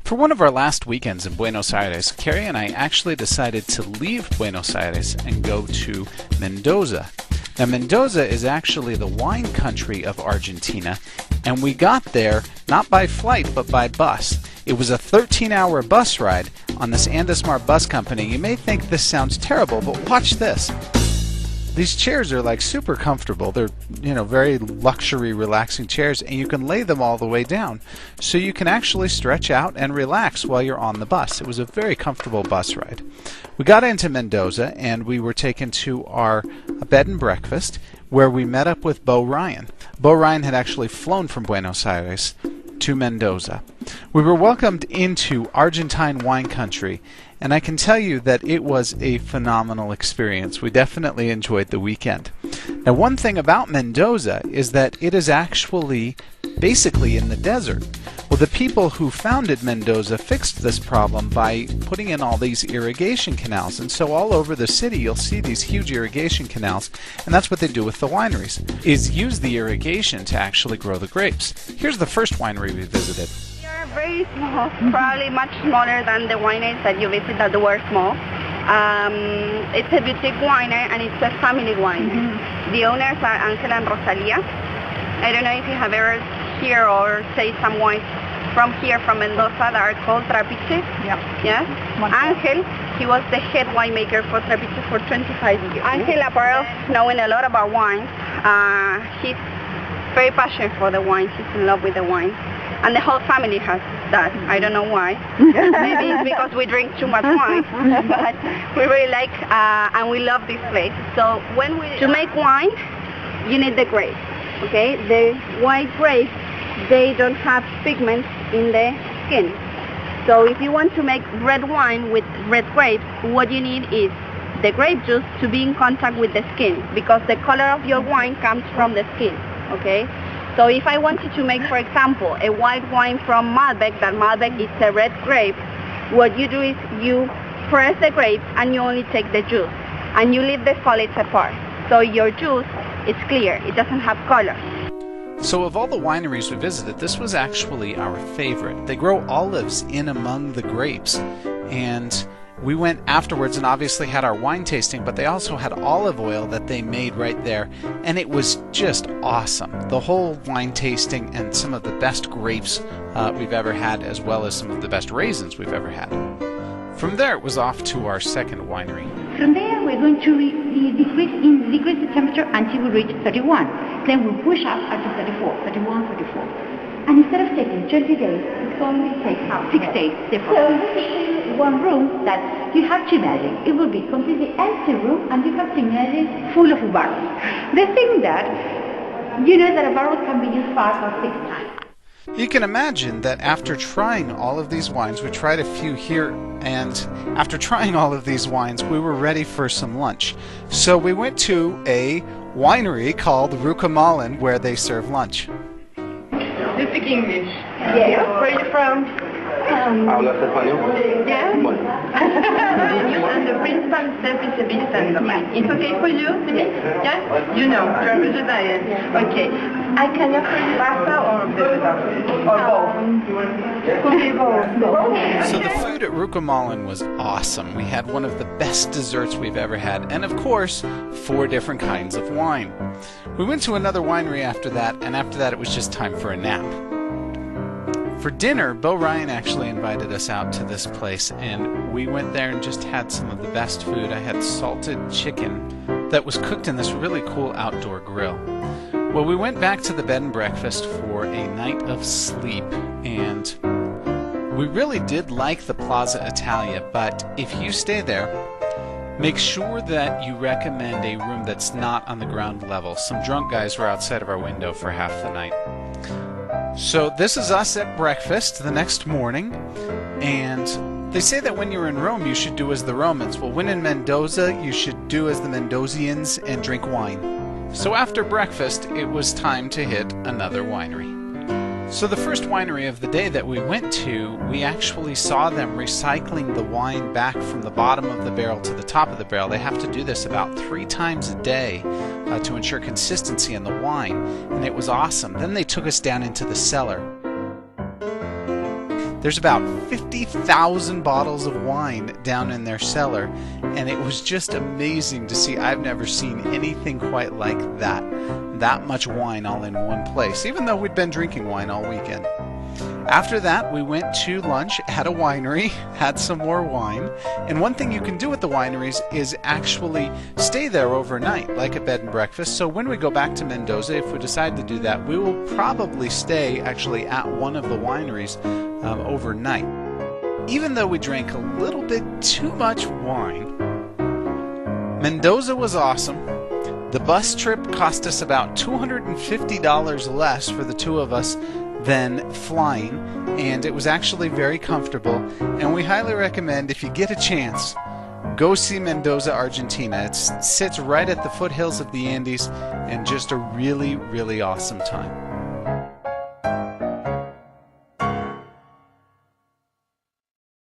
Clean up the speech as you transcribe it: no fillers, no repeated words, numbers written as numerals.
For one of our last weekends in Buenos Aires, Carrie and I actually decided to leave Buenos Aires and go to Mendoza. Now, Mendoza is actually the wine country of Argentina, and we got there not by flight but by bus. It was a 13-hour bus ride on this Andesmar bus company. You may think this sounds terrible, but watch this. These chairs are like super comfortable. They're, very luxury, relaxing chairs, and you can lay them all the way down. So you can actually stretch out and relax while you're on the bus. It was a very comfortable bus ride. We got into Mendoza, and we were taken to our bed and breakfast, where we met up with Bo Ryan. Bo Ryan had actually flown from Buenos Aires to Mendoza. We were welcomed into Argentine wine country, and I can tell you that it was a phenomenal experience. We definitely enjoyed the weekend. Now, one thing about Mendoza is that it is actually basically in the desert. Well, the people who founded Mendoza fixed this problem by putting in all these irrigation canals, and so all over the city you'll see these huge irrigation canals, and that's what they do with the wineries, is use the irrigation to actually grow the grapes. Here's the first winery we visited. Very small, probably much smaller than the wineries that you visit that were small. It's a boutique winery and it's a family wine. The owners are Angela and Rosalia. I don't know if you have ever heard or say some wines from here, from Mendoza, that are called Trapiche. Yeah. Angel, he was the head winemaker for Trapiche for 25 years. Angel, apart of knowing a lot about wine, he's very passionate for the wine. He's in love with the wine. And the whole family has that. I don't know why. Maybe it's because we drink too much wine. But we really like and we love this place. So to make wine, you need the grapes. Okay, the white grapes, they don't have pigments in the skin. So if you want to make red wine with red grapes, what you need is the grape juice to be in contact with the skin, because the color of your wine comes from the skin. Okay. So if I wanted to make, for example, a white wine from Malbec, that Malbec is a red grape, what you do is you press the grapes and you only take the juice, and you leave the solids apart. So your juice is clear, it doesn't have color. So of all the wineries we visited, this was actually our favorite. They grow olives in among the grapes, and we went afterwards and obviously had our wine tasting, but they also had olive oil that they made right there, and it was just awesome. The whole wine tasting, and some of the best grapes we've ever had, as well as some of the best raisins we've ever had. From there, it was off to our second winery. From there, we're going to decrease the temperature until we reach 31. Then we'll push up up to 34, 31, 34. And instead of taking 20 days, it only takes 6 days. So this is one room that you have to imagine. It will be completely empty room, and you have to imagine full of barrels. The thing that, that a barrel can be used 5 or 6 times. You can imagine that after trying all of these wines, we tried a few here, and after trying all of these wines, we were ready for some lunch. So we went to a winery called Rucamalin, where they serve lunch. You speak English? Yeah. Where are you from? ¿Hablas español? Yeah. Bueno. And the principal step is a bit standardized. It's okay for you, Denise? Yeah? You know, you're a vegetarian. Okay. I can offer you pasta or vegetarian? Or both? Could be both. So the food at Rucamalin was awesome. We had one of the best desserts we've ever had, and of course, 4 different kinds of wine. We went to another winery after that, and after that it was just time for a nap. For dinner, Bo Ryan actually invited us out to this place, and we went there and just had some of the best food. I had salted chicken that was cooked in this really cool outdoor grill. Well, we went back to the bed and breakfast for a night of sleep, and we really did like the Plaza Italia, but if you stay there, make sure that you recommend a room that's not on the ground level. Some drunk guys were outside of our window for half the night. So this is us at breakfast the next morning, and they say that when you're in Rome, you should do as the Romans. Well, when in Mendoza, you should do as the Mendozians and drink wine. So after breakfast, it was time to hit another winery. So the first winery of the day that we went to, we actually saw them recycling the wine back from the bottom of the barrel to the top of the barrel. They have to do this about 3 times a day to ensure consistency in the wine, and it was awesome. Then they took us down into the cellar. There's about 50,000 bottles of wine down in their cellar, and it was just amazing to see. I've never seen anything quite like that. That much wine all in one place, even though we'd been drinking wine all weekend. After that, we went to lunch at a winery, had some more wine, and one thing you can do at the wineries is actually stay there overnight, like a bed and breakfast. So when we go back to Mendoza, if we decide to do that, we will probably stay actually at one of the wineries overnight. Even though we drank a little bit too much wine, Mendoza was awesome. The bus trip cost us about $250 less for the two of us than flying, and it was actually very comfortable, and we highly recommend, if you get a chance, go see Mendoza, Argentina. It sits right at the foothills of the Andes, and just a really, really awesome time.